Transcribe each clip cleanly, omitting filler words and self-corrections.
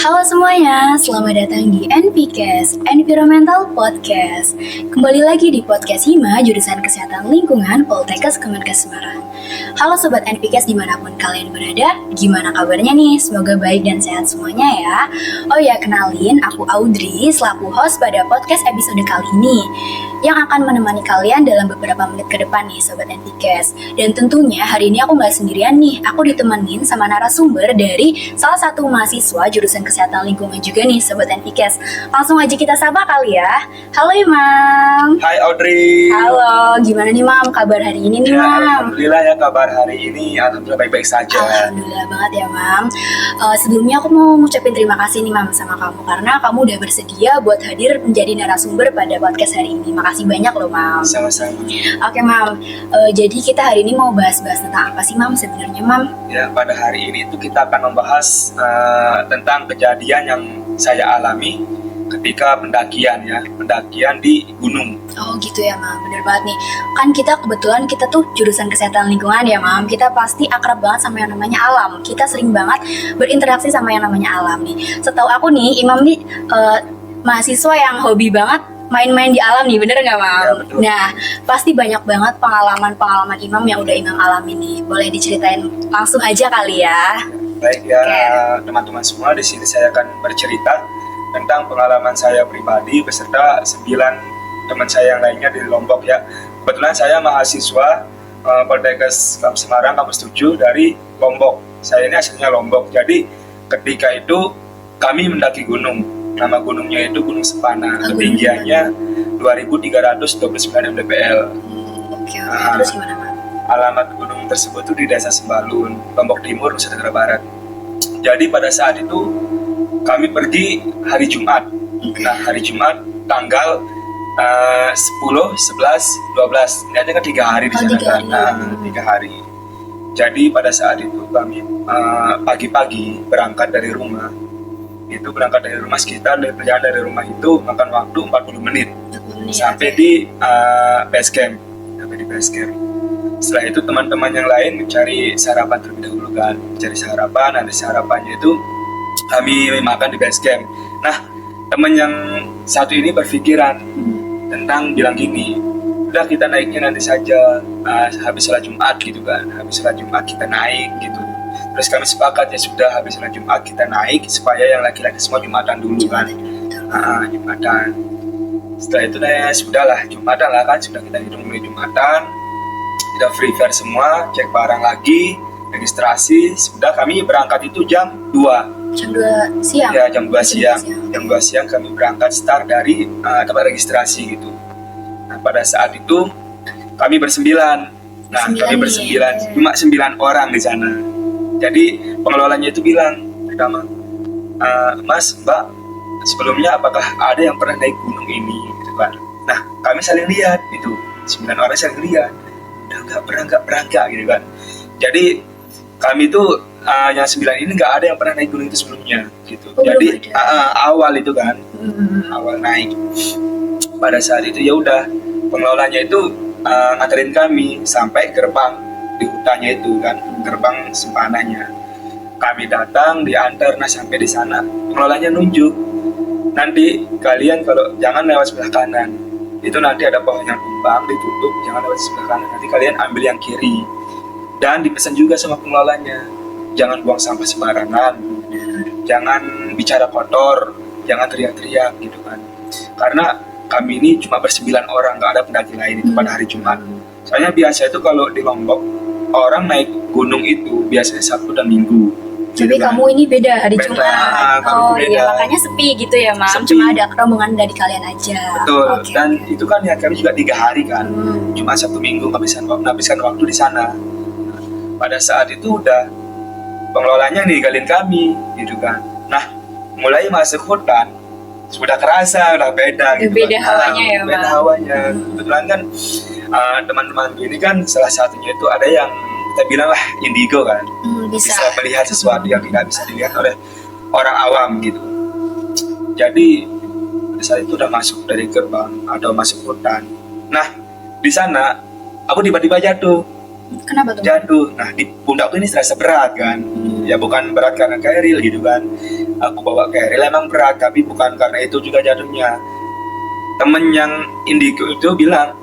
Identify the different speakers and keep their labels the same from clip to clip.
Speaker 1: Halo semuanya, selamat datang di NPCast, Environmental Podcast. Kembali lagi di Podcast Hima, jurusan Kesehatan Lingkungan, Poltekkes Kemenkes Semarang. Halo Sobat NPCast dimanapun kalian berada, gimana kabarnya nih? Semoga baik dan sehat semuanya ya. Oh ya, kenalin, aku Audrey, selaku host pada podcast episode kali ini, yang akan menemani kalian dalam beberapa menit ke depan nih Sobat NPCast. Dan tentunya hari ini aku nggak sendirian nih, aku ditemenin sama narasumber dari salah satu mahasiswa jurusan Kesehatan Lingkungan juga nih Sobat NPCast. Langsung aja kita sapa kali ya. Halo Imam.
Speaker 2: Hai Audrey.
Speaker 1: Halo, gimana nih Mam kabar hari ini nih Mam?
Speaker 2: Alhamdulillah ya, kabar hari ini alhamdulillah baik-baik saja.
Speaker 1: Alhamdulillah banget ya Mam. Sebelumnya aku mau ngucapin terima kasih nih Mam sama kamu karena kamu udah bersedia buat hadir menjadi narasumber pada podcast hari ini. Makasih banyak loh Mam.
Speaker 2: Sama-sama.
Speaker 1: Oke Mam, jadi kita hari ini mau bahas-bahas tentang apa sih Mam sebenarnya Mam?
Speaker 2: Ya, pada hari ini itu kita akan membahas tentang kejadian yang saya alami ketika pendakian di gunung.
Speaker 1: Oh gitu ya Mam, bener banget nih. Kan kita kebetulan kita tuh jurusan kesehatan lingkungan ya Mam. Kita pasti akrab banget sama yang namanya alam. Kita sering banget berinteraksi sama yang namanya alam nih. Setahu aku nih, Imam nih mahasiswa yang hobi banget main-main di alam nih, bener nggak Mam?
Speaker 2: Ya, betul.
Speaker 1: Nah, pasti banyak banget pengalaman-pengalaman Imam yang udah Imam alami nih. Boleh diceritain langsung aja kali ya.
Speaker 2: Baik ya, teman-teman semua, di sini saya akan bercerita tentang pengalaman saya pribadi beserta 9 teman saya yang lainnya di Lombok ya. Kebetulan saya mahasiswa Poltekkes Semarang kampus 7 dari Lombok. Saya ini aslinya Lombok. Jadi ketika itu kami mendaki gunung. Nama gunungnya itu Gunung Sepana. Ketinggiannya 2329 mdpl.
Speaker 1: Oke. Terus gimana Mam?
Speaker 2: Alamat gunung tersebut itu di Desa Sembalun, Lombok Timur, Nusa Tenggara Barat. Jadi pada saat itu kami pergi hari Jumat. Nah, hari Jumat tanggal 10, 11, 12. Ini ada kan 3 hari di sana kan? 3 hari. Jadi pada saat itu kami pagi-pagi berangkat dari rumah. Itu berangkat dari rumah sekitar perjalanan dari rumah itu makan waktu 40 menit sampai di base camp. Sampai di base camp. Setelah itu teman-teman yang lain mencari sarapan terlebih dahulu kan. Mencari sarapan, nanti sarapannya itu kami makan di base camp. Nah, teman yang satu ini berpikiran tentang bilang gini, udah kita naiknya nanti saja habis sholat Jumat gitu kan. Habis sholat Jumat kita naik gitu. Terus kami sepakat ya sudah habis sholat Jumat kita naik supaya yang laki-laki semua Jumatan dulu kan. Jumatan. Setelah itu ya sudahlah Jumatan lah kan, sudah kita hitung mulai Jumatan. Kita free fare semua, cek barang lagi, registrasi. Sudah kami berangkat itu jam 2.
Speaker 1: Jam 2 siang?
Speaker 2: Ya, jam 2 siang. Jam 2 siang kami berangkat start dari tempat registrasi gitu. Nah, pada saat itu kami bersembilan. Nah, kami bersembilan, cuma 9 orang di sana. Jadi pengelolanya itu bilang pertama, Mas, Mbak, sebelumnya apakah ada yang pernah naik gunung ini? Gitu kan. Nah, kami saling lihat itu, 9 orang saling lihat. Udah nggak pernah gitu kan. Jadi kami tuh yang 9 ini nggak ada yang pernah naik gunung itu sebelumnya gitu. Jadi awal itu kan, awal naik. Pada saat itu ya udah pengelolanya itu nganterin kami sampai gerbang di hutannya itu kan, gerbang Sepananya. Kami datang diantar, nah sampai di sana pengelolanya nunjuk, nanti kalian kalau jangan lewat sebelah kanan, itu nanti ada pohon yang tumbang ditutup, jangan lewat sebelah kanan, nanti kalian ambil yang kiri. Dan dipesan juga sama pengelolanya, jangan buang sampah sembarangan, jangan bicara kotor, jangan teriak-teriak gitu kan. Karena kami ini cuma ber9 orang, nggak ada pendaki lain itu pada hari Jumat. Soalnya biasa itu kalau di Lombok orang naik gunung itu biasanya Sabtu dan Minggu.
Speaker 1: Tapi
Speaker 2: gitu kan.
Speaker 1: kamu ini beda hari Jumat.
Speaker 2: Oh
Speaker 1: iya, makanya sepi gitu ya Mam.
Speaker 2: Sepi.
Speaker 1: Cuma ada rombongan dari kalian aja.
Speaker 2: Betul. Dan itu kan ya kami juga 3 hari kan. Cuma Sabtu Minggu menghabiskan waktu di sana. Pada saat itu udah pengelolanya ninggalin kami gitu kan. Nah, mulai masuk hutan sudah kerasa, udah beda gitu.
Speaker 1: Beda hawanya ya,
Speaker 2: Beda
Speaker 1: Bang.
Speaker 2: hawanya. Kebetulan kan teman-teman ini kan salah satunya itu ada yang kita bilang lah indigo kan.
Speaker 1: Bisa
Speaker 2: Melihat sesuatu yang tidak bisa dilihat oleh orang awam gitu. Jadi pada saat itu udah masuk dari gerbang atau masuk hutan. Nah, di sana aku tiba-tiba jatuh
Speaker 1: Kenapa tuh?
Speaker 2: Jatuh. Nah, di pundakku ini serasa berat kan. Ya bukan berat karena keril gitu kan. Aku bawa keril emang berat, tapi bukan karena itu juga jatuhnya. Temen yang indigo itu bilang,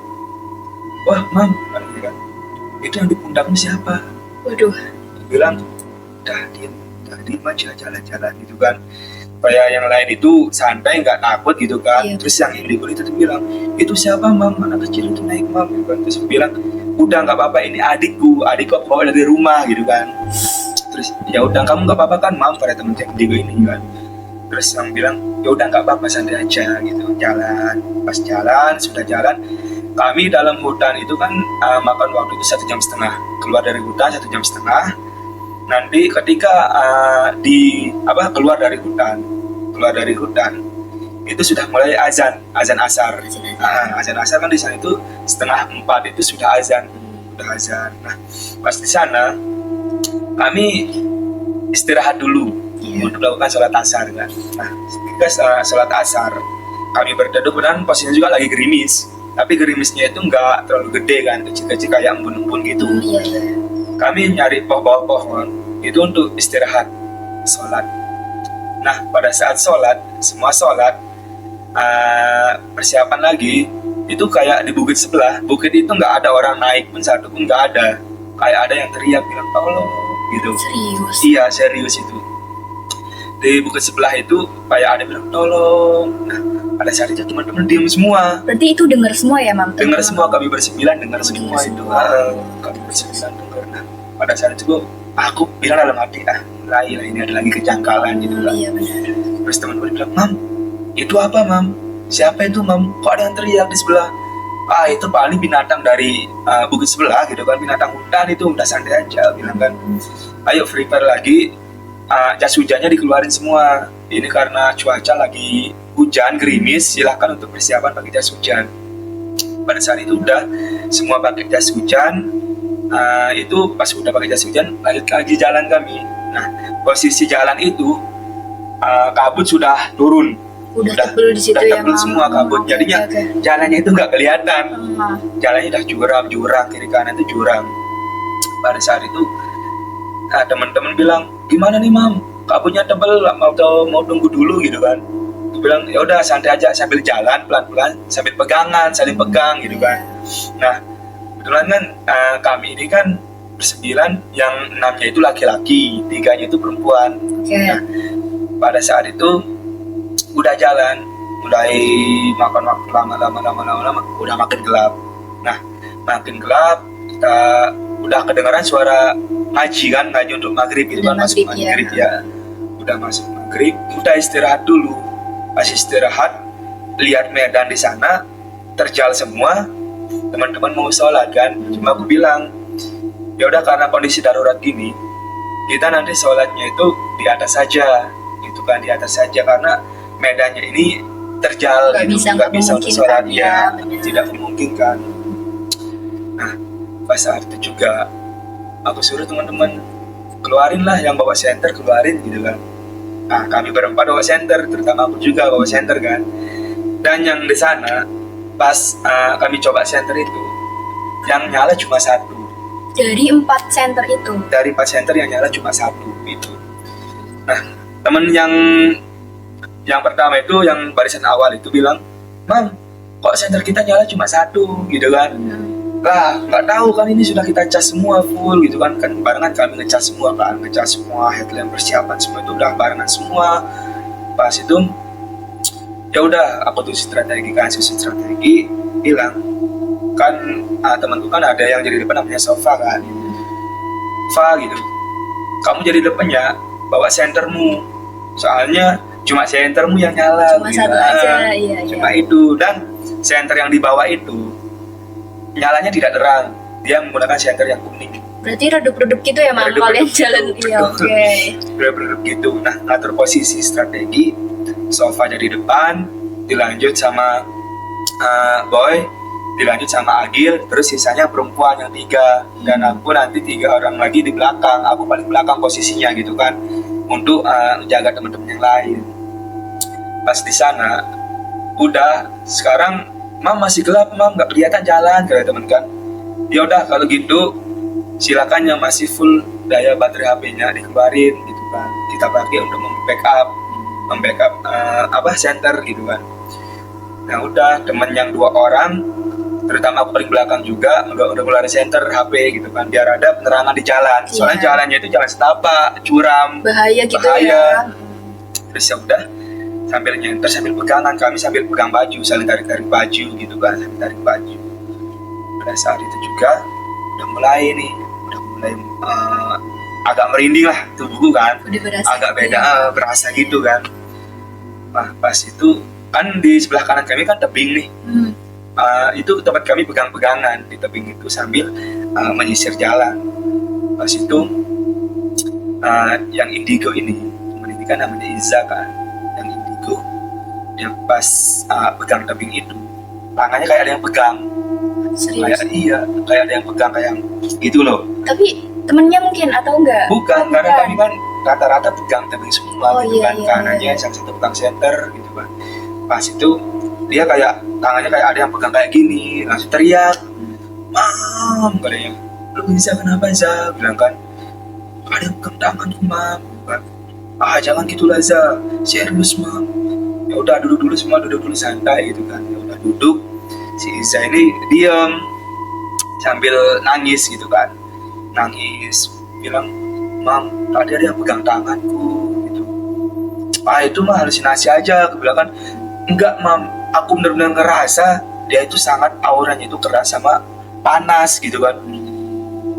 Speaker 2: wah mam, kan, itu yang di pundakmu siapa?
Speaker 1: Waduh.
Speaker 2: Bilang, diem aja jalan-jalan gitu kan. Kayak yang lain itu santai nggak takut gitu kan.
Speaker 1: Iya.
Speaker 2: Terus yang indigo itu tuh bilang, itu siapa mam, anak kecil itu naik mam gitu kan. Terus aku bilang, udah nggak apa-apa, ini adikku aku bawa dari rumah gitu kan. Terus ya udah kamu nggak apa-apa kan mam, pada temen yang indigo ini kan. Terus yang bilang, ya udah nggak apa-apa, santai aja gitu. Jalan, pas jalan sudah jalan, kami dalam hutan itu kan makan waktu itu 1,5 jam. Keluar dari hutan 1,5 jam. Nanti ketika keluar dari hutan itu sudah mulai azan asar. Azan asar kan di sana itu 3:30 itu sudah azan. Nah, pas di sana kami istirahat dulu untuk melakukan sholat asar kan. Nah, ketika sholat asar kami berteduh dan posisinya juga lagi gerimis. Tapi gerimisnya itu nggak terlalu gede kan, kecil-kecil kayak embun-embun gitu. Kami nyari pohon itu untuk istirahat sholat. Nah, pada saat semua sholat, persiapan lagi, itu kayak di bukit sebelah. Bukit itu nggak ada orang naik pun satu pun nggak ada. Kayak ada yang teriak bilang tolong gitu.
Speaker 1: Serius?
Speaker 2: Iya, serius itu. Di bukit sebelah itu kayak ada bilang tolong. Nah, pada saat itu teman-teman diam semua.
Speaker 1: Berarti itu dengar semua ya, Mam?
Speaker 2: Dengar semua, kami bersembilan dengar semua itu. Kami bersembilan dengar. Nah, pada saat itu aku bilang dalam hati, mulai lah ini ada lagi kejanggalan gitu kan.
Speaker 1: Iya benar.
Speaker 2: Terus teman-teman bilang, mam, itu apa mam? Siapa itu mam? Kok ada yang teriak di sebelah? Itu paling binatang dari bukit sebelah gitu kan, binatang hutan itu, udah santai aja bilang kan. Ayo prepare lagi, jas hujannya dikeluarin semua. Ini karena cuaca lagi hujan, gerimis, silahkan untuk persiapan pakai jas hujan. Pada saat itu udah semua pakai jas hujan. Itu pas udah pakai jas hujan, lanjut lagi jalan kami. Nah, posisi jalan itu kabut sudah turun.
Speaker 1: Udah tebel di situ ya,
Speaker 2: tebel semua kabut. Jadinya jalannya itu nggak kelihatan. Jalannya udah jurang kiri kanan itu jurang. Pada saat itu teman-teman bilang, gimana nih mam? Kabutnya tebel, mau tunggu dulu gitu kan? Aku bilang ya udah santai aja sambil jalan pelan-pelan, sambil pegangan, saling pegang gitu kan. Nah, kebetulan kan kami ini kan bersembilan, yang 6-nya itu laki-laki, 3-nya itu perempuan. Nah, pada saat itu udah jalan, mulai makan waktu lama, udah makin gelap. Nah, makin gelap, kita udah kedengaran suara ngaji untuk maghrib itu kan, masuk maghrib ya. Udah masuk maghrib, udah istirahat dulu. Pas istirahat, lihat medan di sana terjal semua. Teman-teman mau sholat kan, cuma aku bilang ya udah karena kondisi darurat gini, kita nanti sholatnya itu di atas saja, gitu kan, di atas saja karena medannya ini terjal, nggak bisa untuk sholat ya, tidak memungkinkan. Nah, pas saat itu juga aku suruh teman-teman keluarin lah yang bawa senter, keluarin gitu kan. Nah, kami berempat bawa senter, terutama aku juga bawa senter kan. Dan yang di sana pas kami coba senter itu, yang nyala cuma 1.
Speaker 1: Dari 4 senter itu?
Speaker 2: Dari 4 senter yang nyala cuma 1 gitu. Nah, temen yang pertama itu, yang barisan awal itu bilang, mam, kok senter kita nyala cuma 1 gitu kan. Lah, nggak tahu kan ini sudah kita cas semua full gitu kan. Kan barengan kami ngecas semua kan, ngecas semua, headlamp persiapan semua itu udah barengan semua. Pas itu ya udah aku tuh susun strategi, bilang kan temanku kan ada yang jadi depan namanya Sofa kan, gitu, kamu jadi depannya bawa sentermu, soalnya cuma sentermu yang nyala,
Speaker 1: cuma gitu. Satu aja, iya.
Speaker 2: Cuma itu, dan senter yang dibawa itu nyalanya tidak terang, dia menggunakan senter yang kuning.
Speaker 1: Berarti redup-redup gitu ya, Mam, kalian jalan. Iya, oke.
Speaker 2: Redup gitu. Nah, ngatur posisi strategi, Sofa jadi depan, dilanjut sama Boy, dilanjut sama Agil, terus sisanya perempuan yang 3, dan aku nanti 3 orang lagi di belakang. Aku paling belakang posisinya gitu kan, untuk menjaga teman-teman yang lain. Pas di sana, udah sekarang mam masih gelap, mam nggak kelihatan jalan, kata teman kan. Ya udah kalau gitu silakan yang masih full daya baterai HP-nya dikeluarin gitu kan, kita pakai untuk membackup center gitu kan. Nah udah, temen yang 2 orang, terutama aku paling belakang juga, udah ngeluarin center HP gitu kan, biar ada penerangan di jalan. Soalnya jalannya itu jalan setapak, curam,
Speaker 1: bahaya gitu ya.
Speaker 2: Terus ya udah, sambil nyenter sambil pegangan, kami sambil pegang baju, saling tarik baju gitu kan, saling tarik baju. Pada saat itu juga udah mulai agak merinding lah tubuhku kan, agak beda, berasa gitu kan. Nah pas itu kan di sebelah kanan kami kan tebing nih, itu tempat kami pegang-pegangan di tebing itu sambil menyisir jalan. Pas itu yang indigo ini kan namanya Iza kan, yang indigo, yang pas pegang tebing itu tangannya kayak ada yang pegang.
Speaker 1: Serius?
Speaker 2: Kayak ada yang pegang kayak gitu loh.
Speaker 1: Tapi temennya mungkin atau enggak?
Speaker 2: Bukan, karena kami kan rata-rata pegang tebing semua gitu kan. Kanannya salah satu pegang center gitu kan. Pas itu dia kayak tangannya kayak ada yang pegang kayak gini, langsung teriak, "Mam," katanya. "Lu bisa kenapa Za?" Bilang kan, "Ada yang pegang tanganku Mam." Kan, "Jangan gitulah Za, serius Mam." Ya udah, duduk dulu santai gitu kan. Ya udah duduk, si Iza ini diam sambil nangis gitu kan, bilang, "Mam, tadi ada yang pegang tanganku." Gitu. Itu mah halusinasi aja. Aku bilang kan, "Enggak Mam, aku benar-benar ngerasa dia itu sangat auranya itu keras sama panas gitu kan."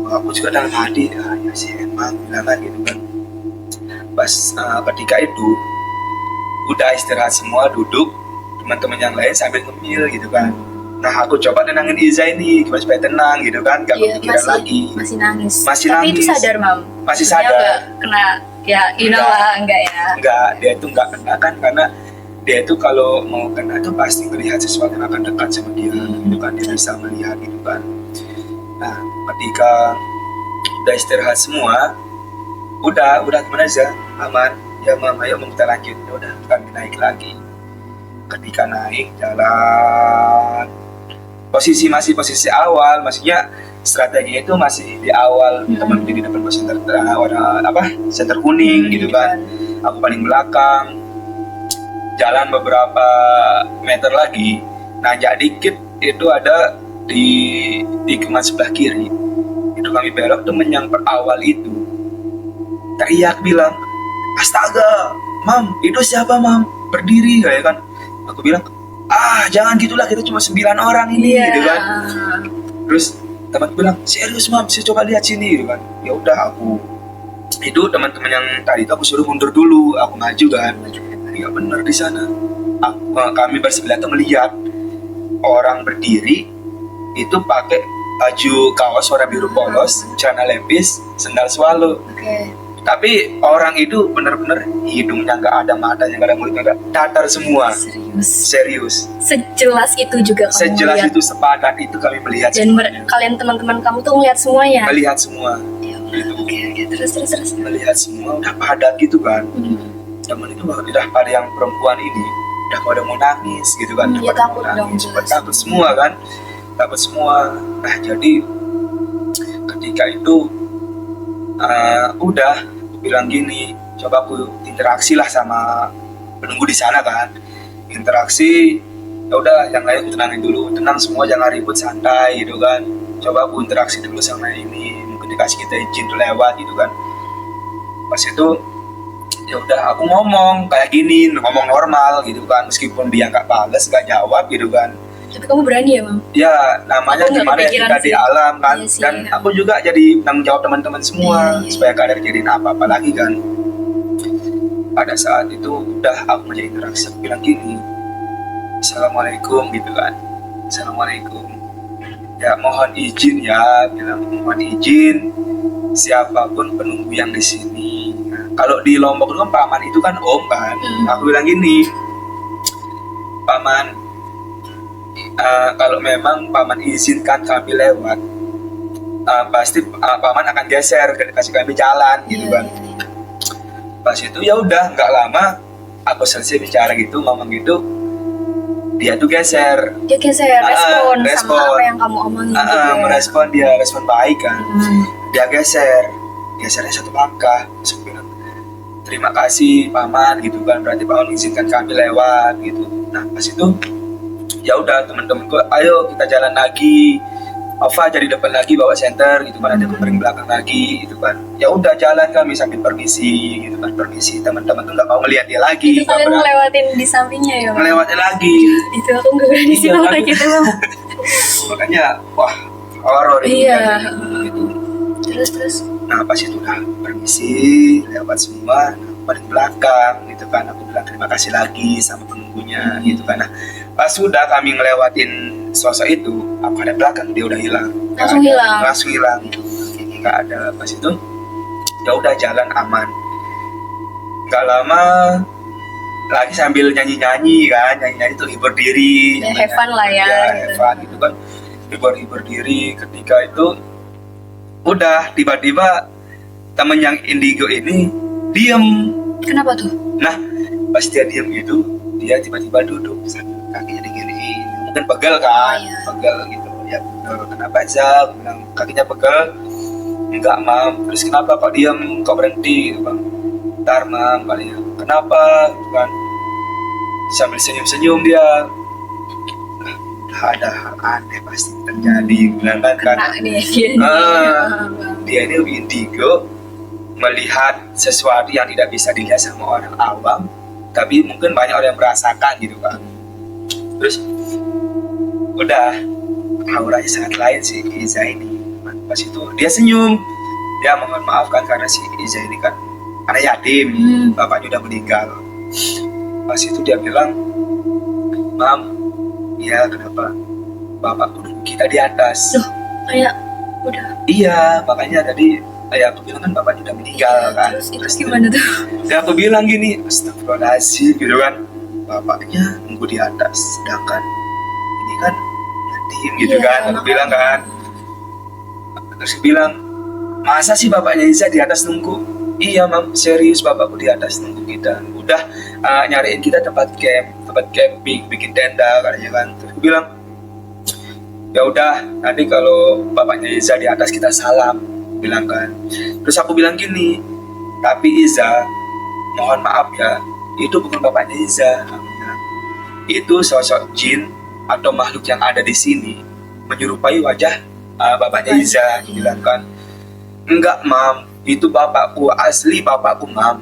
Speaker 2: Aku juga dalam hati, ya sih emang bilang kan gitu kan. Pas ketika itu udah istirahat semua, duduk, teman-teman yang lain sambil ngemil gitu kan. Nah aku coba tenangin Iza ini gimana supaya tenang gitu kan, gak kepikiran lagi.
Speaker 1: Masih nangis.
Speaker 2: Tapi
Speaker 1: nangis. Itu sadar Mam?
Speaker 2: Masih sadar.
Speaker 1: Gak kena ya lah, enggak ya?
Speaker 2: Enggak, dia itu enggak kena kan, karena dia itu kalau mau kena itu pasti melihat sesuatu yang akan dekat sama dia gitu kan, dia bisa melihat gitu kan. Nah ketika udah istirahat semua, udah gimana aja, aman ya Mam, ayo kita lanjut. Ya udah kami naik lagi. Ketika naik jalan, posisi awal, maksudnya strateginya itu masih di awal, teman di depan center center kuning gitu kan. Aku paling belakang. Jalan beberapa meter lagi, nanjak dikit itu ada di tikungan sebelah kiri. Itu kami belok, temen yang berawal itu teriak bilang, "Astaga, Mam, itu siapa Mam? Berdiri," kayak kan. Aku bilang, "Jangan gitulah, kita cuma 9 orang ini," gitu kan. Terus teman bilang, "Serius Mam, saya coba lihat sini," gitu kan. Ya udah, itu teman-teman yang tadi itu aku suruh mundur dulu, aku maju kan. Ya bener di sana. Kami bersebelah tuh melihat orang berdiri itu pakai baju kaos warna biru polos, celana lepis, sendal swallow. Tapi orang itu bener-bener hidungnya nggak ada, matanya nggak ada, mulutnya nggak, datar semua. Serius. Sejelas itu juga kamu Sejelas lihat. Itu, sepadat itu kami melihat. Dan
Speaker 1: kalian teman-teman kamu tuh melihat semuanya?
Speaker 2: Melihat semua.
Speaker 1: Gitu. Terus.
Speaker 2: Melihat semua, udah padat gitu kan. Temen itu udah pada yang perempuan ini, udah pada mau nangis gitu kan.
Speaker 1: Dia takut dong.
Speaker 2: Takut semua kan. Takut semua. Nah jadi ketika itu udah bilang gini, coba aku interaksi lah sama penunggu di sana kan. Interaksi, ya udah yang lain aku tenangin dulu, tenang semua, jangan ribut, santai gitu kan. Coba aku interaksi dulu sama ini, mungkin dikasih kita izin tuh lewat gitu kan. Pas itu ya udah aku ngomong kayak gini, ngomong normal gitu kan, meskipun dia nggak balas, nggak jawab gitu kan.
Speaker 1: Tapi kamu berani ya Mam?
Speaker 2: Ya namanya gimana ya, kita di alam kan. Iya sih, dan aku juga jadi tanggung jawab teman-teman semua, supaya gak ada kejadian apa-apa lagi kan. Pada saat itu udah aku menjadi interaksi, aku bilang gini, "Assalamualaikum," gitu kan. "Assalamualaikum. Ya mohon izin ya," bilang, "mohon izin siapapun penunggu yang di sini." Nah, kalau di Lombok itu kan paman itu kan om kan. Aku bilang gini, "Paman, kalau memang paman izinkan kami lewat, pasti paman akan geser, kasih kami jalan gitu kan." Pas itu ya udah, nggak lama aku selesai bicara gitu, ngomong gitu, dia tuh geser.
Speaker 1: Dia geser, respon sama
Speaker 2: respon.
Speaker 1: apa yang kamu omongin gitu ya.
Speaker 2: Merespon, dia respon baik kan. Dia gesernya satu langkah. Terus aku bilang, terima kasih paman gitu kan, berarti paman mengizinkan kami lewat gitu. Nah pas itu ya udah teman-temanku, ayo kita jalan lagi. Ova jadi depan lagi bawa senter gitu kan, ada kemarin belakang lagi gitu kan. Ya udah jalan kami sambil permisi gitu kan, permisi. Teman-teman tuh nggak mau melihat dia lagi.
Speaker 1: Itu kalian ngelewatin di sampingnya ya?
Speaker 2: Ngelewatin lagi.
Speaker 1: Itu aku nggak berani sih kalau kayak gitu.
Speaker 2: Makanya wah horor itu
Speaker 1: Iya.
Speaker 2: kan, gitu.
Speaker 1: Terus.
Speaker 2: Nah pas itu udah permisi lewat semua, nah, paling belakang gitu kan, aku bilang terima kasih lagi sama penunggunya gitu kan. Nah pas sudah kami ngelewatin sosok itu, aku ada belakang, dia udah hilang. Langsung hilang gitu. Nggak ada. Pas itu ya udah jalan aman. Gak lama lagi sambil nyanyi kan, nyanyi itu hibur diri.
Speaker 1: Ya, have fun lah ya.
Speaker 2: Have fun gitu kan, hibur diri. Ketika itu udah tiba-tiba temen yang indigo ini diem.
Speaker 1: Kenapa tuh?
Speaker 2: Nah pas dia diem gitu, dia tiba-tiba duduk sambil kakinya diginiin. Mungkin pegel kan, pegel gitu ya. Kenapa aja? Bilang kakinya pegel. Enggak mam. Terus kenapa kok diem, kok berhenti? Bang, ntar mam kali ya. Kenapa? Kan sambil senyum-senyum dia. Ada hal aneh pasti terjadi, bilang kan. Dia ini indigo, melihat sesuatu yang tidak bisa dilihat sama orang awam, tapi mungkin banyak orang yang merasakan gitu kan. Terus udah auranya sangat lain sih Iza ini. Pas itu dia senyum, dia mohon maaf kan karena si Iza ini kan anak yatim, bapaknya udah meninggal. Pas itu dia bilang, mam, iya kenapa bapakku kita di atas?
Speaker 1: Loh, kayak udah.
Speaker 2: Iya, makanya tadi aku bilang kan bapaknya udah meninggal kan.
Speaker 1: Terus gimana tuh?
Speaker 2: Dan aku bilang gini, astagfirullahaladzim gitu kan, bapaknya nunggu di atas, sedangkan ini kan yatim gitu kan. Aku bilang kan, terus dia bilang, masa sih bapaknya Iza di atas nunggu? Iya mam, serius bapakku di atas nunggu kita. Udah nyariin kita tempat camping, bikin tenda katanya kan. Terus aku bilang, ya udah nanti kalau bapaknya Iza di atas kita salam, bilang kan. Terus aku bilang gini, tapi Iza mohon maaf ya, itu bukan bapaknya Iza. Aku bilang, itu sosok jin atau makhluk yang ada di sini menyerupai wajah bapaknya Iza. Aku bilang kan, enggak mam, itu bapakku, asli bapakku mam.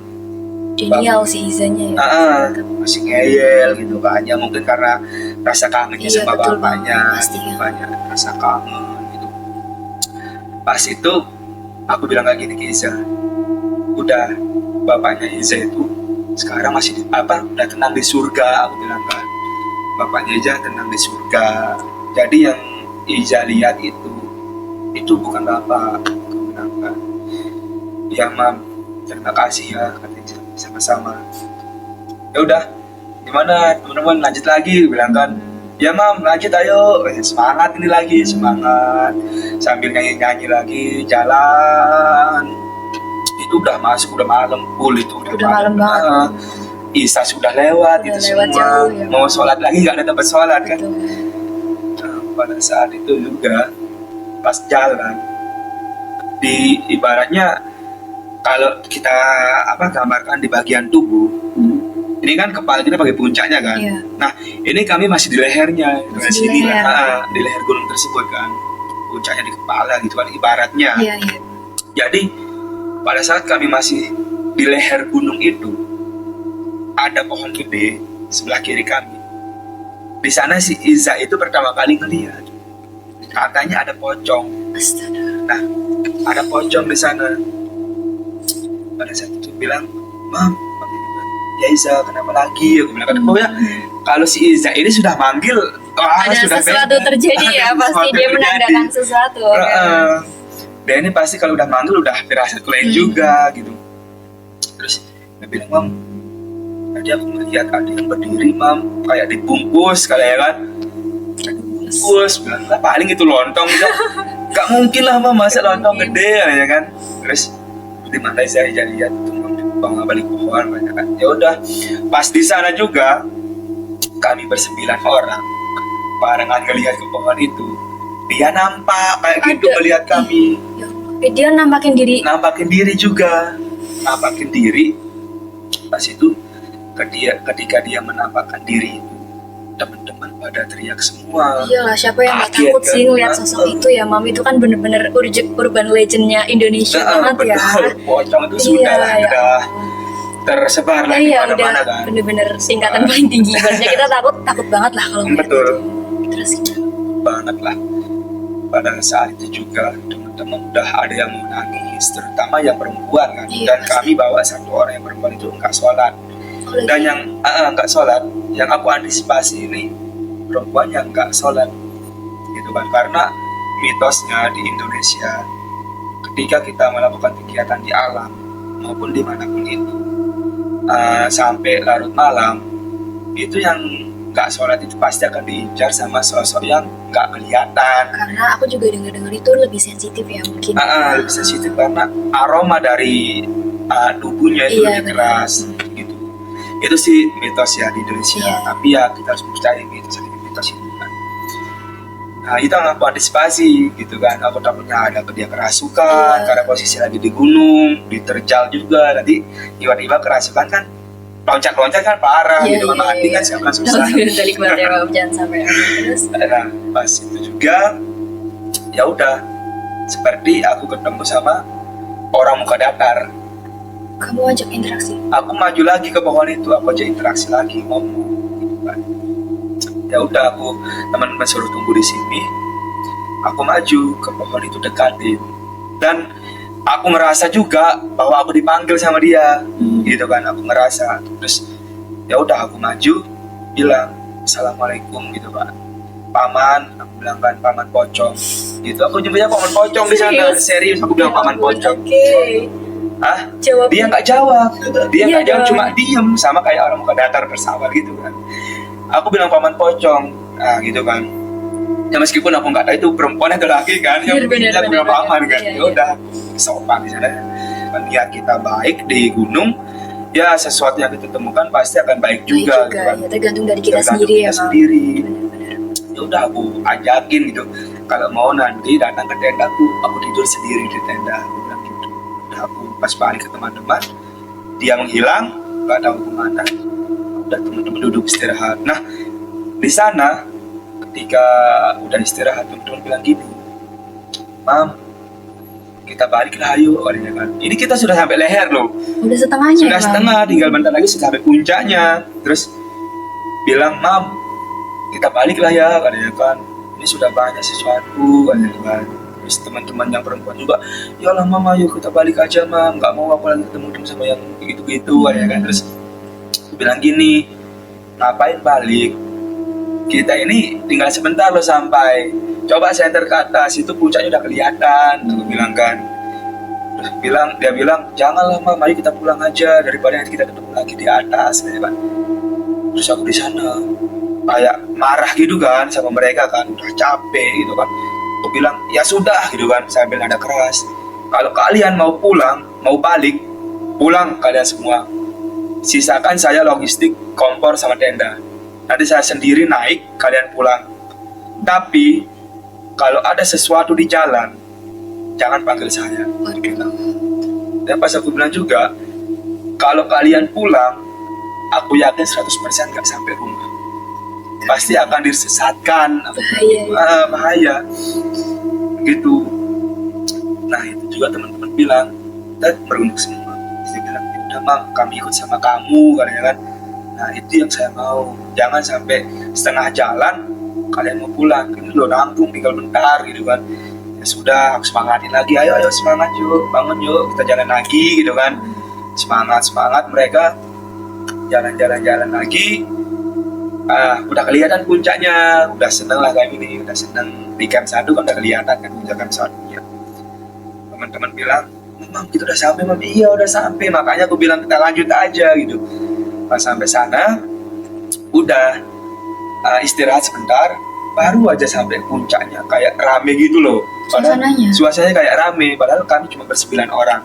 Speaker 1: Genial si Izanya ya.
Speaker 2: Masih ngeyel gitu kan, ya mungkin karena rasa kangennya sama bapaknya, banyak rasa kangen gitu. Pas itu aku bilang kayak gini ke Iza, udah bapaknya Iza itu sekarang masih udah tenang di surga. Aku bilang kan, bapaknya Iza tenang di surga. Jadi yang Iza lihat itu bukan bapak. Aku bilang kan, ya mam, terima kasih ya, katanya sama-sama. Ya udah, gimana teman-teman lanjut lagi, bilang kan, ya mam lanjut ayo, semangat ini lagi, semangat. Sambil nyanyi-nyanyi lagi, jalan. Itu udah masuk, udah malam, itu
Speaker 1: udah malam banget.
Speaker 2: Isya sudah lewat, itu semua jauh, ya. Mau sholat lagi nggak ada tempat sholat kan. Nah, pada saat itu juga pas jalan, di ibaratnya kalau kita gambarkan di bagian tubuh, ini kan kepala kita bagian puncaknya kan. Nah ini kami masih di lehernya, di sini lah, di leher gunung tersebut kan, puncaknya di kepala gitu kan ibaratnya. Jadi pada saat kami masih di leher gunung itu, ada pohon gede sebelah kiri kami. Di sana si Iza itu pertama kali ngelihat, katanya ada pocong. Nah ada pocong di sana. Pada saat itu bilang, mam, ya Iza kenapa lagi? Aku bilang, kalau si Iza ini sudah manggil,
Speaker 1: ada sudah sesuatu terjadi ya, pasti dia menandakan sesuatu.
Speaker 2: Dan ini pasti kalau udah manggil udah firasat lain juga gitu. Terus dia bilang, mam, tadi aku melihat ada yang berdiri mam, kayak dibungkus kayak kan, dibungkus. Bilang, paling itu lontong, gak mungkin lah mam, masa lontong gede ya kan. Terus di mana saya lihat itu di bawah balik pohon banyak kan. Ya udah pas di sana juga kami bersembilan orang barengan ngelihat ke pohon itu, dia nampak kayak gitu
Speaker 1: Ada.
Speaker 2: melihat kami.
Speaker 1: Dia nampakin diri.
Speaker 2: Nampakin diri juga, nampakin diri. Pas itu ketika dia menampakkan diri itu, teman-teman pada teriak semua.
Speaker 1: Iyalah, siapa yang gak
Speaker 2: Kaget,
Speaker 1: takut sih
Speaker 2: kan?
Speaker 1: ngeliat sosok itu ya, Mam. Itu kan bener-bener urban legendnya Indonesia banget ya.
Speaker 2: Betul, pocong itu sudah lah,
Speaker 1: Iya, ya.
Speaker 2: udah tersebar lah di
Speaker 1: Iya, udah
Speaker 2: mana-mana kan.
Speaker 1: bener-bener tingkatan paling tinggi. Ibaratnya kita takut banget lah kalau ngeliat
Speaker 2: Betul.
Speaker 1: itu. Terus gitu.
Speaker 2: Banget lah. Pada saat itu juga teman-teman udah ada yang mau nangis, terutama yang perempuan kan.
Speaker 1: Iya,
Speaker 2: Dan
Speaker 1: pasti.
Speaker 2: kami bawa satu orang yang perempuan itu nggak sholat.
Speaker 1: Oh, lagi.
Speaker 2: Dan yang nggak sholat, yang aku antisipasi ini perempuan yang nggak sholat, gitu kan? Karena mitosnya di Indonesia, ketika kita melakukan kegiatan di alam maupun dimanapun itu, sampai larut malam, itu yang nggak sholat itu pasti akan diincar sama sosok yang nggak kelihatan.
Speaker 1: Karena aku juga dengar-dengar itu lebih sensitif ya mungkin.
Speaker 2: Lebih sensitif karena aroma dari tubuhnya itu
Speaker 1: Iya,
Speaker 2: lebih keras gitu. Itu sih mitos ya di Indonesia.
Speaker 1: Iya.
Speaker 2: Tapi ya kita harus percaya mitos itu kan. Nah itu yang aku antisipasi gitu kan. Aku takutnya ada dia kerasukan
Speaker 1: Iya.
Speaker 2: karena posisi lagi di gunung, diterjal juga. Nanti tiba-tiba kerasukan kan, loncat-loncat kan parah
Speaker 1: Iya,
Speaker 2: gitu kan.
Speaker 1: iya,
Speaker 2: Mati
Speaker 1: iya.
Speaker 2: kan siapa susah.
Speaker 1: Balik banget ya, Mam. Jangan sampai. Terus
Speaker 2: Nah pas itu juga ya udah seperti aku ketemu sama orang muka datar.
Speaker 1: kamu ajak interaksi.
Speaker 2: Aku maju lagi ke pohon itu, aku aja interaksi lagi ngomong gitu kan. Ya udah aku teman-teman suruh tunggu di sini, aku maju ke pohon itu dekatin, dan aku ngerasa juga bahwa aku dipanggil sama dia gitu kan. Aku ngerasa, terus ya udah aku maju bilang assalamualaikum gitu kan, paman. Aku bilang kan paman pocong gitu, aku nyebutnya paman pocong di sana. Serius aku bilang paman pocong.
Speaker 1: Oke. Jawab.
Speaker 2: Dia nggak jawab, dia
Speaker 1: Iya
Speaker 2: nggak jawab,
Speaker 1: dong.
Speaker 2: cuma diem sama kayak orang muka datar bersabar gitu kan. Aku bilang paman pocong, gitu kan. Ya meskipun aku nggak tahu itu perempuan atau laki kan, yang penting aku bilang paman kan.
Speaker 1: Iya,
Speaker 2: Ya udah, sopan di sana. Niat kita baik di gunung, ya sesuatu yang kita temukan pasti akan baik juga. Gitu kan.
Speaker 1: Ya, tergantung dari kita
Speaker 2: Tergantung
Speaker 1: sendiri
Speaker 2: kita
Speaker 1: ya, Mam.
Speaker 2: sendiri.
Speaker 1: Benar-benar.
Speaker 2: Ya udah aku ajakin gitu, kalau mau nanti datang ke tendaku, aku tidur sendiri di tenda. Aku bilang gitu. Udah aku pas balik ke teman-teman, dia menghilang, nggak tahu kemana. Udah teman-teman duduk istirahat. Nah di sana ketika udah istirahat, teman-teman bilang gini, Mam, kita balik lah yuk, katanya kan. Ini kita sudah sampai leher loh,
Speaker 1: Udah setengahnya
Speaker 2: sudah
Speaker 1: ya, Mam?
Speaker 2: setengah, tinggal bentar lagi sudah sampai puncaknya. Terus bilang, Mam, kita balik lah ya, katanya kan. Ini sudah banyak sesuatu, katanya kan. Terus teman-teman yang perempuan juga, ya lah Mam, ayo kita balik aja Mam, nggak mau aku lagi ketemu sama yang gitu-gitu, katanya kan. Terus aku bilang gini, ngapain balik? Kita ini tinggal sebentar loh sampai. Coba center ke atas, itu puncaknya udah kelihatan. Aku bilang kan. Terus dia bilang, janganlah Mam, ayo kita pulang aja daripada nanti kita ketemu lagi di atas, gitu kan. Terus aku di sana kayak marah gitu kan sama mereka kan, udah capek gitu kan. Aku bilang, ya sudah gitu kan, sambil nada keras. Kalau kalian mau pulang, mau balik, pulang kalian semua. Sisakan saya logistik, kompor sama tenda. Nanti saya sendiri naik, kalian pulang. Tapi kalau ada sesuatu di jalan, jangan panggil saya. Dan pas aku bilang juga, kalau kalian pulang, aku yakin 100% gak sampai rumah. Pasti akan disesatkan. Bahaya. Gitu. Nah itu juga teman-teman bilang, dan merunduk semua. Dia bilang, udah Mam, kami ikut sama kamu, katanya kan. Nah itu yang saya mau, jangan sampai setengah jalan kalian mau pulang, ini lo rampung tinggal bentar gitu kan. Ya sudah, aku semangatin lagi, ayo semangat yuk, bangun yuk, kita jalan lagi gitu kan. Semangat mereka jalan lagi. Udah kelihatan puncaknya, udah seneng lah kayak gini, udah seneng di camp 1 kan udah kelihatan kan puncak camp 1 ya. Teman-teman bilang, Mam kita udah sampai Mam, iya udah sampai, makanya aku bilang kita lanjut aja gitu. Pas sampai sana, udah istirahat sebentar, baru aja sampai puncaknya kayak rame gitu loh. Suasananya kayak rame, padahal kami cuma ber9 orang.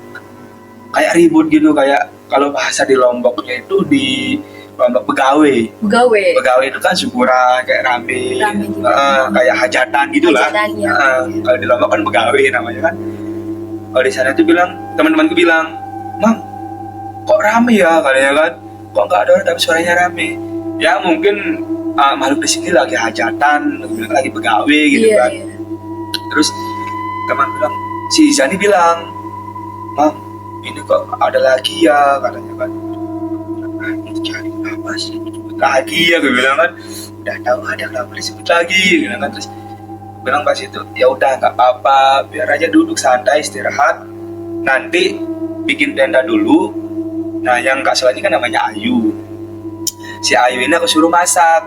Speaker 2: Kayak ribut gitu, kayak kalau bahasa di Lomboknya itu di kelompok pegawai.
Speaker 1: Pegawai
Speaker 2: Itu kan syukuran kayak rame
Speaker 1: gitu.
Speaker 2: Kayak hajatan gitulah.
Speaker 1: Hajatan, ya.
Speaker 2: Kalau di Lombok kan pegawai namanya kan. Kalau di sana tuh teman-temanku bilang, "Mam, kok rame ya katanya kan? Kok nggak ada orang tapi suaranya rame?" Ya mungkin makhluk di sini lagi hajatan, lagi pegawai gitu kan. Terus teman bilang, si Zani bilang, "Mam, ini kok ada lagi ya," katanya kan. Ini cari apa sih? Lagi ya, gue bilang kan. Udah tahu ada kenapa disebut lagi, gitu kan. Terus gue bilang pas itu, ya udah nggak apa-apa, biar aja duduk santai istirahat. Nanti bikin tenda dulu. Nah, yang Kak Soal ini kan namanya Ayu. Si Ayu ini aku suruh masak.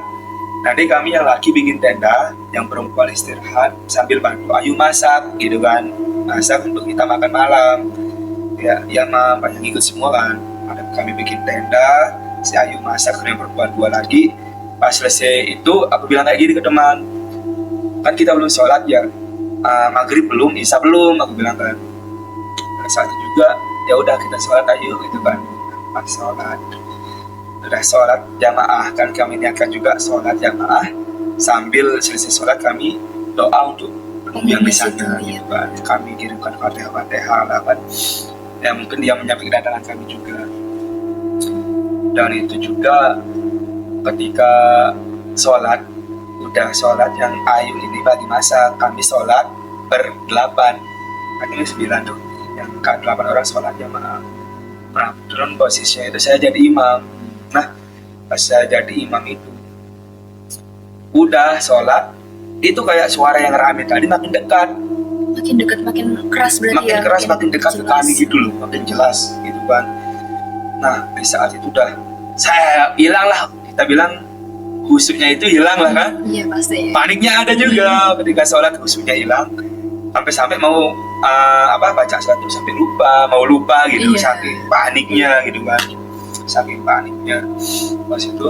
Speaker 2: Nanti kami yang laki bikin tenda, yang perempuan istirahat sambil bantu Ayu masak, gitu kan. Masak untuk kita makan malam. Ya mah banyak ikut semua kan. Ada kami bikin tenda, si Ayu masak, yang perempuan 2 lagi. Pas selesai itu aku bilang kayak gini ke teman, kan kita belum sholat ya, maghrib belum, isya belum, aku bilang kan. Pada saat itu juga ya udah kita sholat ayo gitu kan. Pas sholat, udah sholat jamaah kan, kami niatkan juga sholat jamaah. Sambil selesai sholat kami doa untuk yang di sana gitu kan. Kami kirimkan fatihah lah kan. Ya mungkin dia menyambut kedatangan kami juga. Dan itu juga ketika sholat, udah sholat yang Ayu ini lagi masak, kami sholat ber-8, akhirnya 9 tuh, yang 8 orang sholat jamaah. Nah, turun posisinya itu saya jadi imam. Nah, pas saya jadi imam itu, udah sholat, itu kayak suara yang rame tadi makin dekat.
Speaker 1: Makin keras berarti
Speaker 2: makin
Speaker 1: ya.
Speaker 2: Keras, makin dekat ke kami gitu loh, makin jelas gitu kan. Nah, di saat itu udah saya hilang lah, kita bilang khusyuknya itu hilang lah kan.
Speaker 1: Iya pasti.
Speaker 2: Paniknya ada juga ketika sholat, khusyuknya hilang. Sampai mau baca satu sampai mau lupa gitu, saking paniknya gitu kan. Saking paniknya. Pas itu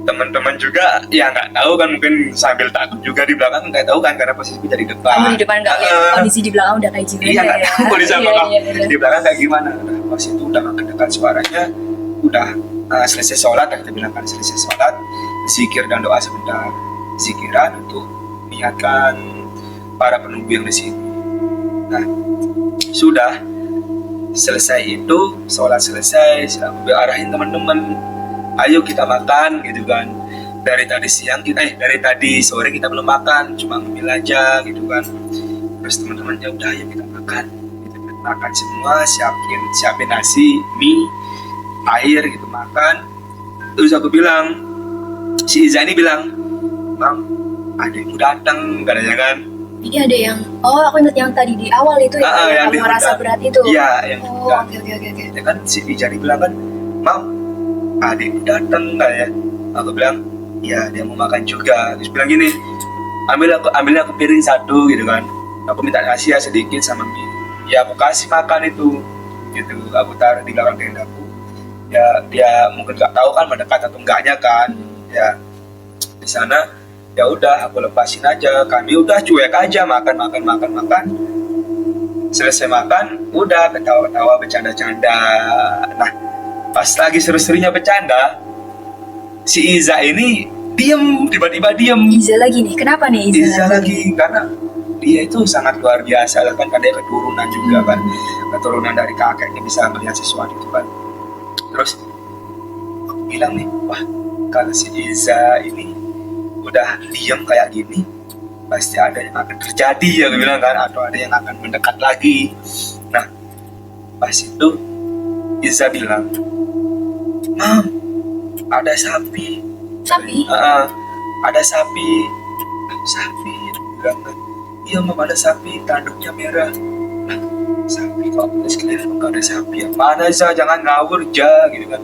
Speaker 2: teman-teman juga ya nggak tahu kan, mungkin sambil takut juga di belakang, nggak tahu kan karena posisiku jadi depan.
Speaker 1: Kamu di depan nggak lihat kondisi di belakang udah kayak gimana?
Speaker 2: Iya nggak tahu kondisi
Speaker 1: iya.
Speaker 2: di belakang kayak gimana. Nah, pas itu udah makin dekat suaranya, udah selesai sholat, kita bilang kan selesai sholat, zikir dan doa sebentar, zikiran untuk niatkan para penunggu yang di sini. Nah, sudah selesai itu, sholat selesai, saya arahin teman-teman, ayo kita makan gitu kan. Dari tadi dari tadi sore kita belum makan, cuma ngemil aja gitu kan. Terus teman-teman ya udah ayo kita makan gitu kan. Makan semua, siapin nasi, mie, air gitu, makan. Terus aku bilang, si Iza ini bilang, "Bang, adikmu datang," katanya kan.
Speaker 1: Ini ada yang, aku ingat yang tadi di awal itu yang kamu merasa berat itu.
Speaker 2: Iya, yang
Speaker 1: oke.
Speaker 2: Ya kan si Iza ini bilang kan, "Mam, adikmu datang," katanya. Aku bilang, "Ya, dia mau makan juga." Terus bilang gini, ambil aku piring 1 gitu kan. Aku minta nasi ya sedikit sama mie. Ya aku kasih makan itu gitu, aku taruh di belakang tendaku. Ya dia mungkin nggak tahu kan mendekat atau enggaknya kan. Ya di sana ya udah aku lepasin aja, kami udah cuek aja makan. Selesai makan udah ketawa-ketawa, bercanda-canda. Nah, pas lagi seru-serunya bercanda, si Iza ini tiba-tiba diem.
Speaker 1: Iza lagi nih, kenapa nih
Speaker 2: Iza lagi? Karena dia itu sangat luar biasa lah kan, karena dia keturunan juga kan, keturunan dari kakeknya bisa melihat sesuatu itu kan. Terus aku bilang nih, wah kalau si Iza ini udah diem kayak gini, pasti ada yang akan terjadi ya, aku bilang kan, atau ada yang akan mendekat lagi. Nah, pas itu Iza bilang, "Mam, ada sapi." Ada sapi. Sapi, bilang kan, "Iya Mam, ada sapi, tanduknya merah." Nah, sapi kok terus kelihatan nggak ada sapi ya? Mana Iza, jangan ngawur Ja gitu kan.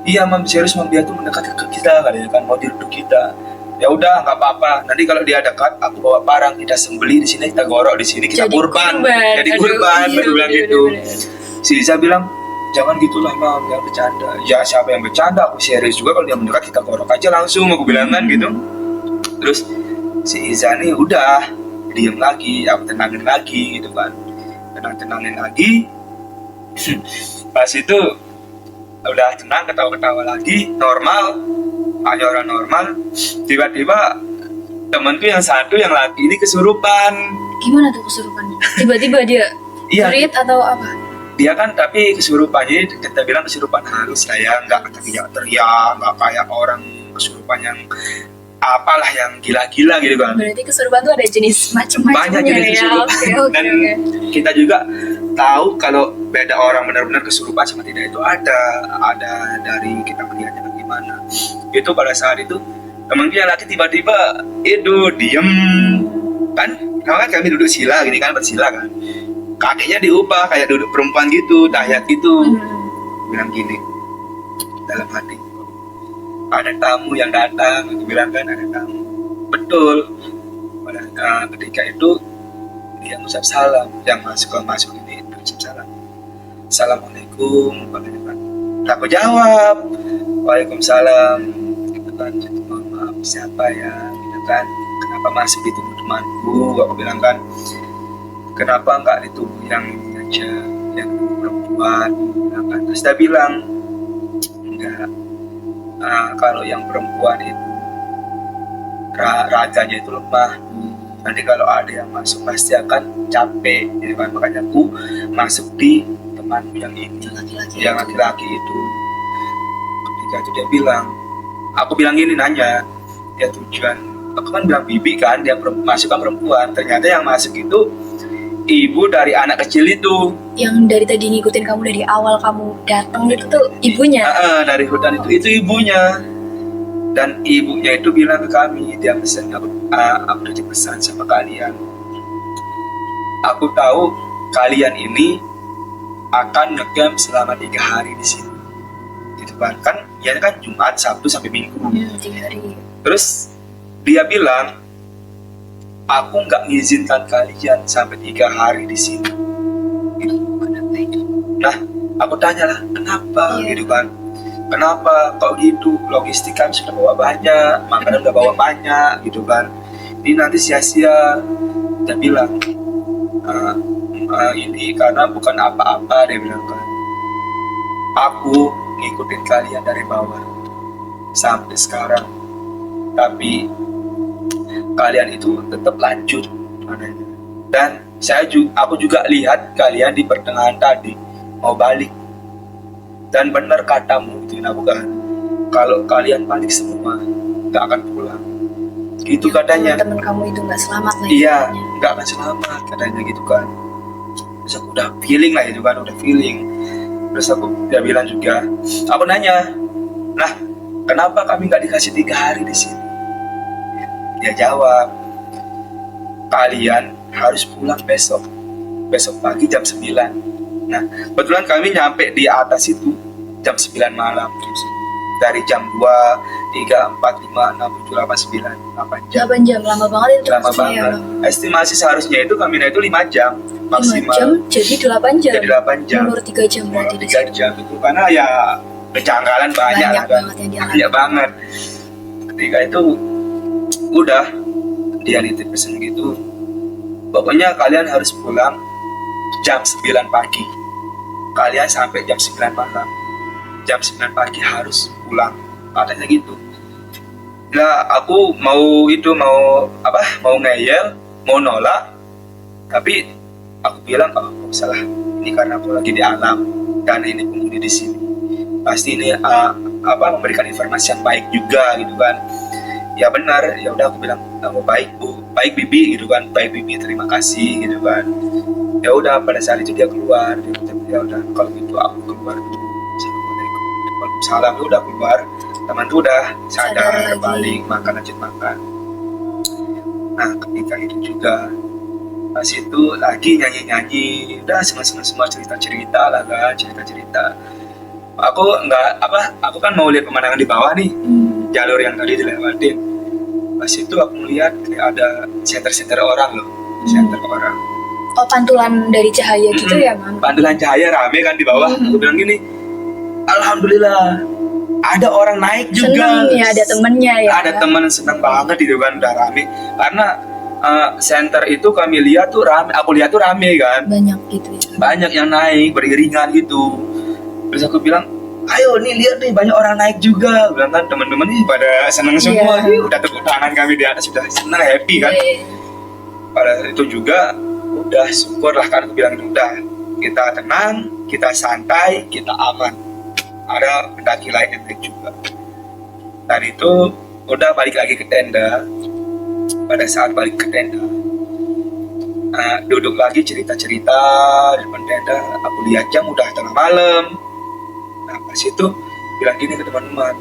Speaker 2: "Iya Mam, serius Mam, dia tuh mendekat ke kita katanya kan, mau diruduk kita." Ya udah nggak apa-apa, nanti kalau dia dekat aku bawa parang, kita sembeli di sini, kita gorok di sini, kita kurban. Jadi kurban, aku bilang gitu. Si Iza bilang, "Jangan gitulah Mam, jangan bercanda." Ya siapa yang bercanda, aku serius juga, kalau dia mendekat kita gorok aja langsung, aku bilang kan gitu. Terus si Iza nih udah diem lagi, aku tenangin lagi gitu kan, tenangin lagi. Pas itu udah tenang, ketawa-ketawa lagi, normal, hanya orang normal. Tiba-tiba temanku yang satu yang laki ini kesurupan.
Speaker 1: Gimana tuh kesurupannya? Tiba-tiba dia
Speaker 2: Iya.
Speaker 1: jerit atau apa?
Speaker 2: Dia kan tapi kesurupannya kita bilang kesurupan halus lah ya, nggak teriak, nggak kayak orang kesurupan yang apalah yang gila-gila gitu kan.
Speaker 1: Berarti kesurupan tuh ada jenis macam-macamnya
Speaker 2: Banyak jenis
Speaker 1: ya.
Speaker 2: kesurupan.
Speaker 1: Oke.
Speaker 2: Dan kita juga tahu kalau beda orang benar-benar kesurupan sama tidak itu ada dari kita melihatnya bagaimana. Itu pada saat itu teman yang laki tiba-tiba itu diem kan, karena kami duduk sila gini kan, bersila kan, kakinya diubah kayak duduk perempuan gitu, tahiyat gitu. Bilang gini dalam hati, ada tamu yang datang. Aku bilang kan ada tamu. Betul. Pada ketika itu dia mengucap salam, yang masuk ini mengucap salam. Assalamualaikum. Aku jawab, Waalaikumsalam. Gitu kan, mohon maaf siapa ya? Gitu kan, kenapa masuk di tubuh temanku? Aku bilang kan, kenapa enggak di tubuh yang ini aja, yang perempuan? Bilang kan. Terus dia bilang, enggak. Kalau yang perempuan itu raganya itu lemah, nanti kalau ada yang masuk pasti akan capek. Jadi kan makanya aku masuk di temanku yang ini, yang laki-laki itu. Ketika itu dia bilang, aku bilang gini, nanya dia tujuan, aku kan bilang bibi kan, dia masuk kan perempuan. Ternyata yang masuk itu ibu dari anak kecil itu,
Speaker 1: yang dari tadi ngikutin kamu dari awal kamu datang itu tuh ibunya.
Speaker 2: Dari hutan itu ibunya. Dan ibunya itu bilang ke kami, dia pesan, aku udah pesan sama kalian, aku tahu kalian ini akan ngecamp selama 3 hari di sini, gitu kan ya kan, Jumat, Sabtu sampai Minggu.
Speaker 1: 3 hari.
Speaker 2: Terus dia bilang, aku nggak mengizinkan kalian sampai 3 hari di sini.
Speaker 1: Kenapa itu?
Speaker 2: Nah, aku tanyalah kenapa, gitu kan? Kenapa kok gitu? Logistik kami sudah bawa banyak, makanan udah bawa banyak, gitu kan? Ini nanti sia-sia. Dia bilang, ini karena bukan apa-apa, dia bilang kan. Aku ngikutin kalian dari bawah sampai sekarang, tapi kalian itu tetap lanjut. Dan aku juga lihat kalian di pertengahan tadi mau balik. Dan benar katamu itu, aku kan, kalau kalian balik semua nggak akan pulang, gitu katanya.
Speaker 1: Teman kamu itu nggak selamat lah.
Speaker 2: Iya, nggak akan selamat katanya gitu kan. Terus aku udah feeling lah itu kan, udah feeling. Terus dia bilang juga, aku nanya, nah kenapa kami nggak dikasih 3 hari di sini? Dia jawab, kalian harus pulang besok pagi jam 9. Nah, kebetulan kami nyampe di atas itu jam 9 malam. Dari jam 2, 3, 4, 5, 6, 7, 8, 9, 8 jam.
Speaker 1: 8 jam, lama banget itu.
Speaker 2: Lama banget. Estimasi seharusnya itu kami naik itu 5 jam maksimal.
Speaker 1: 5 jam jadi 8 jam.
Speaker 2: Jadi 8 jam.
Speaker 1: Mundur 3 jam berarti.
Speaker 2: 3 jam itu karena ya kejanggalan banyak kan.
Speaker 1: Banget yang dialami.
Speaker 2: Banyak banget. Ketika itu udah dia nitip pesan gitu. Pokoknya kalian harus pulang jam 9 pagi. Kalian sampai jam 9 malam. Jam 9 pagi harus pulang. Katanya gitu. Nah, aku mau ngeyel, mau nolak. Tapi aku bilang, oh salah. Ini karena aku lagi di alam dan ini penghuni di sini. Pasti ini memberikan informasi yang baik juga gitu kan. Ya benar, ya udah aku bilang, baik Bu, baik Bibi gitu kan, baik Bibi, terima kasih gitu kan. Ya udah pada saat itu dia keluar, ya udah kalau gitu aku keluar dulu. Assalamualaikum, waalaikumsalam. Ya udah keluar, teman tuh udah sadar balik, lanjut makan. Nah ketika itu juga pas itu lagi nyanyi udah semua cerita lah kan, cerita. Aku kan mau lihat pemandangan di bawah nih, jalur yang tadi dilewatin. Pas itu aku melihat kayak ada center orang loh, center orang.
Speaker 1: Oh, pantulan dari cahaya gitu ya, Mam?
Speaker 2: Pantulan cahaya rame kan di bawah. Aku bilang gini, alhamdulillah ada orang naik juga.
Speaker 1: Seneng ya, ada temennya ya.
Speaker 2: Ada temen, seneng banget itu kan, udah rame. Karena center itu kami lihat tuh rame, aku lihat tuh rame kan.
Speaker 1: Banyak gitu ya.
Speaker 2: Banyak yang naik beriringan gitu. Terus aku bilang, ayo nih lihat nih banyak orang naik juga, bilang kan. Teman-teman nih pada seneng semua, udah tepuk tangan kami di atas, sudah senang, happy kan. Pada saat itu juga udah syukurlah kan, aku bilang udah, kita tenang, kita santai, kita aman. Ada pendaki lain yang naik juga. Dan itu udah balik lagi ke tenda. Pada saat balik ke tenda, duduk lagi cerita-cerita di depan tenda. Aku lihat jam udah tengah malam. Nah pas itu bilang gini ke teman-teman,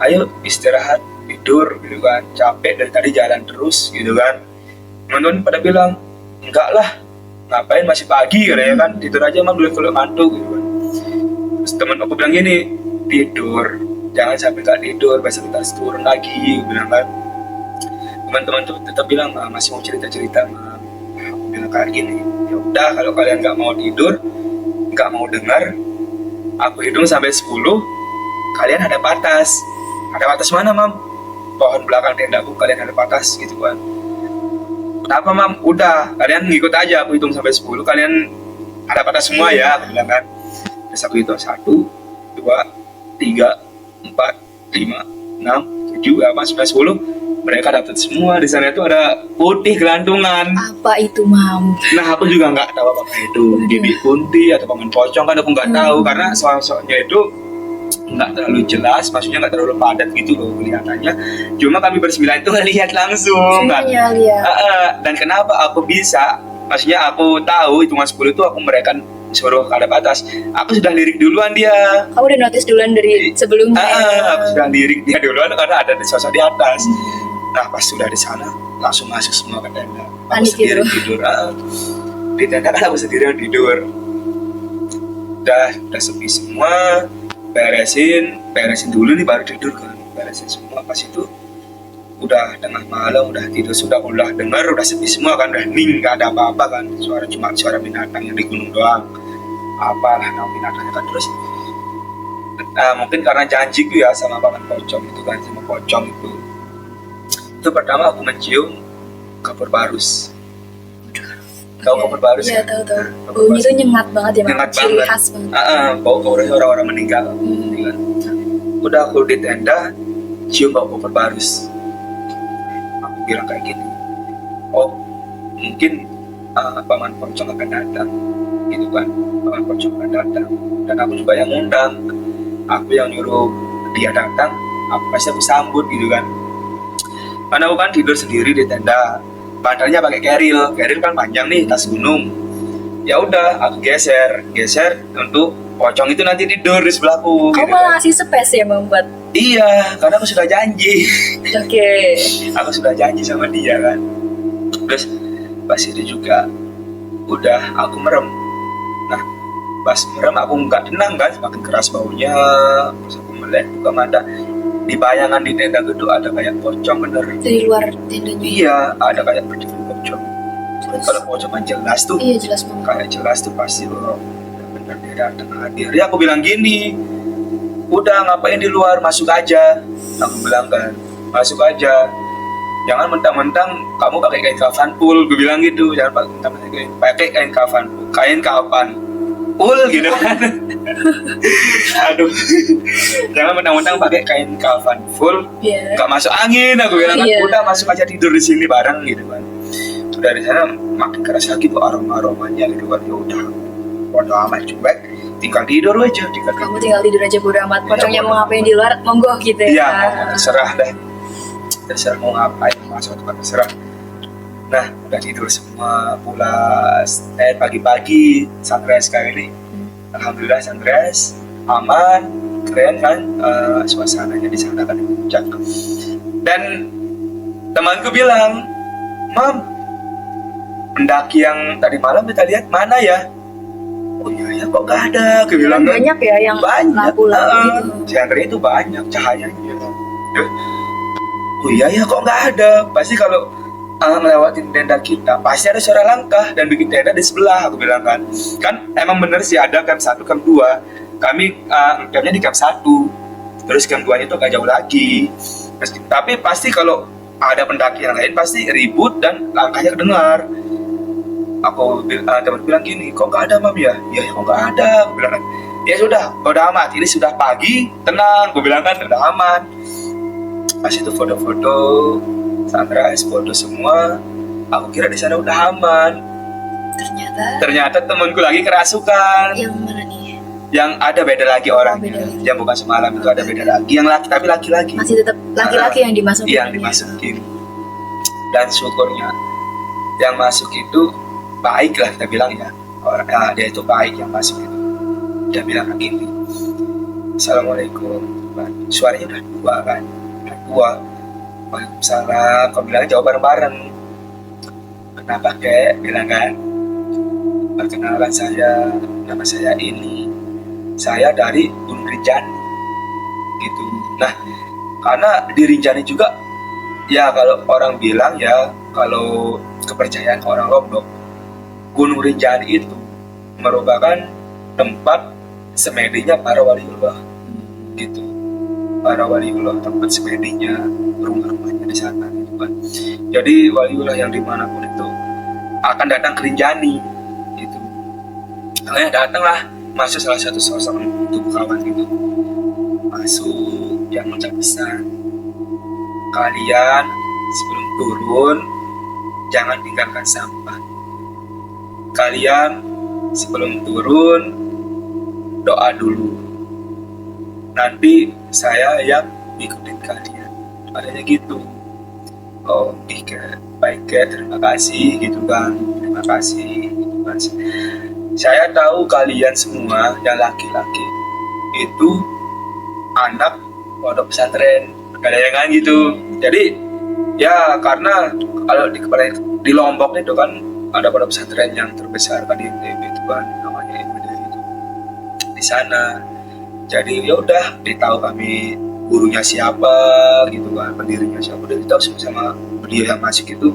Speaker 2: ayo istirahat, tidur gitu kan, capek dari tadi jalan terus gitu kan. Teman-teman pada bilang, enggak lah, ngapain masih pagi katanya kan, tidur aja mah dulu kalau ngantuk gitu kan. Terus teman aku bilang gini, tidur, jangan sampai nggak tidur, besok kita harus turun lagi, bilang kan. Teman-teman tuh tetap bilang, masih mau cerita-cerita, Mam. Aku bilang kayak gini, ya udah kalau kalian nggak mau tidur, nggak mau dengar, aku hitung sampai 10, kalian ada batas. Ada batas mana, Mam? Pohon belakang tendaku, kalian ada batas gitu kan. Kenapa, Mam? Udah, kalian ngikut aja, aku hitung sampai 10, kalian ada batas semua ya, aku bilang kan. Terus aku hitung 1, 2, 3, 4, 5, 6, 7, apa, sampai 10. Mereka dapat semua. Di sana itu ada putih gelantungan.
Speaker 1: Apa itu, Mam?
Speaker 2: Nah, aku juga nggak tahu apa itu bibi kunti atau paman pocong, kan aku nggak tahu karena sosoknya itu nggak terlalu jelas, maksudnya nggak terlalu padat gitu loh kelihatannya. Cuma kami bersembilan itu ngelihat langsung kan. Dan kenapa aku bisa, maksudnya aku tahu hitungan 10 itu aku mereka suruh ada batas. Aku sudah lirik duluan dia.
Speaker 1: Kamu udah notice duluan dari sebelumnya?
Speaker 2: Aku sudah lirik dia duluan karena ada sosok di atas. Nah pas sudah di sana langsung masuk semua ke tenda. Aku sendiri tidur. Di tenda kan aku sendiri yang tidur. Udah sepi semua. Beresin dulu nih baru tidur kan. Beresin semua. Pas itu udah tengah malam, udah tidur, udah dengar, udah sepi semua kan, udah hening, gak ada apa-apa kan, cuma suara binatang yang di gunung doang, apalah nama binatangnya kan. Terus mungkin karena janjiku ya sama paman pocong itu kan, sama pocong itu pertama aku mencium kapur barus. Tahu kapur barus?
Speaker 1: Iya, tahu. Baunya tuh nyengat banget ya,
Speaker 2: nyengat
Speaker 1: ciri
Speaker 2: banget.
Speaker 1: khas banget.
Speaker 2: Bau orang-orang meninggal. Udah aku di tenda, cium bau kapur barus. Aku bilang kayak gini, oh mungkin paman pocong akan datang, gitu kan, paman pocong akan datang. Dan aku juga yang ngundang, aku yang nyuruh dia datang, pasti aku sambut gitu kan. Karena aku kan tidur sendiri di tenda, bantalnya pakai keril kan panjang nih, tas gunung. Ya udah, aku geser untuk pocong itu nanti tidur di sebelahku.
Speaker 1: Kamu
Speaker 2: gitu
Speaker 1: malah
Speaker 2: kan.
Speaker 1: ngasih space ya membuat.
Speaker 2: Iya, karena aku sudah janji.
Speaker 1: Oke.
Speaker 2: Aku sudah janji sama dia kan. Terus pas itu juga udah aku merem. Nah, pas merem aku nggak tenang kan, semakin keras baunya. Terus aku melihat buka mata. Di bayangan di tenda itu ada kayak pocong bener.
Speaker 1: Dari luar tendanya.
Speaker 2: Iya, ada kayak berdiri pocong. Kalau pocong kan jelas tuh.
Speaker 1: Iya, jelas banget.
Speaker 2: Kayak jelas tuh pasti loh. Bener dia datang hadir. Ya aku bilang gini, udah ngapain di luar, masuk aja. Aku bilang kan, masuk aja. Jangan mentang-mentang kamu pakai kain kafan full, gue bilang gitu. Jangan mentang-mentang pakai kain kafan full gitu kan. Aduh, jangan mentang-mentang pakai kain kafan full, nggak masuk angin. Aku bilang kan, udah masuk aja tidur di sini bareng gitu kan. Dari sana makin keras lagi tuh aromanya gitu kan. Ya udah, bodo amat cuek, tinggal tidur aja.
Speaker 1: Kamu tinggal tidur aja bodo amat. Pocongnya mau ngapain di luar, monggo gitu ya.
Speaker 2: Iya, terserah deh. Terserah mau ngapain, masuk tempat terserah. Nah, udah tidur semua, pulas. Pagi-pagi sunrise kali ini. Alhamdulillah sunrise, aman, keren kan, suasananya di sana kan puncak. Dan temanku bilang, Mam, pendaki yang tadi malam kita lihat mana ya? Oh iya ya, kok gak ada? Aku bilang kan,
Speaker 1: banyak ya yang lampu-lampu gitu.
Speaker 2: Genre itu banyak cahayanya. Oh iya ya, kok gak ada? Pasti kalau ngelewatin tenda kita, pasti ada suara langkah dan bikin tenda di sebelah. Aku bilang kan, emang bener sih ada camp 1, camp 2. Kami campnya di camp 1, terus camp 2 itu agak jauh lagi. Tapi pasti kalau ada pendaki yang lain pasti ribut dan langkahnya kedengar. Aku teman bilang gini, kok gak ada Mam ya? Iya ya, kok gak ada? Aku bilang kan, Ya sudah, udah amat. Ini sudah pagi, tenang. Gue bilang kan udah aman. Pas itu foto-foto, sunrise, foto semua. Aku kira di sana udah aman. Ternyata temanku lagi kerasukan.
Speaker 1: Yang mana nih?
Speaker 2: Yang ada beda lagi orangnya.
Speaker 1: beda lagi.
Speaker 2: Yang bukan semalam itu ada beda lagi. Yang laki tapi laki-laki.
Speaker 1: Masih tetap laki-laki yang dimasukin.
Speaker 2: Yang dimasukin. Dan syukurnya yang masuk itu baik lah kita bilang ya. Dia itu baik yang masuk itu. Dia bilang gini, Assalamualaikum. Suaranya udah dua kan. Waalaikumsalam. Kau bilang jawab bareng-bareng. Kenapa kek? Bilang kan. Perkenalan saya, nama saya ini. Saya dari Gunung Rinjani. Gitu. Nah, karena di Rinjani juga, ya kalau orang bilang ya, kalau kepercayaan orang Lombok, Gunung Rinjani itu merupakan tempat semedinya para waliullah. Gitu. Para waliullah, tempat semedinya, rumah-rumahnya di sana gitu kan. Jadi waliullah yang dimanapun itu akan datang ke Rinjani gitu. Makanya datanglah masuk salah satu sosok tubuh kawan gitu. Masuk yang mengucap pesan, kalian sebelum turun jangan tinggalkan sampah. Kalian sebelum turun doa dulu. Nanti saya yang ikutin kalian. Adanya gitu. Oh, baik ya, terima kasih gitu kan. Terima kasih gitu kan. Saya tahu kalian semua yang laki-laki itu anak pondok pesantren, kadang-kadang gitu. Jadi ya karena kalau di Lombok itu kan ada pondok pesantren yang terbesar kan di NTB itu kan, namanya MBD itu di sana. Jadi ya udah ditahu kami gurunya siapa gitu kan, pendirinya siapa, udah ditahu sama beliau yang masuk itu.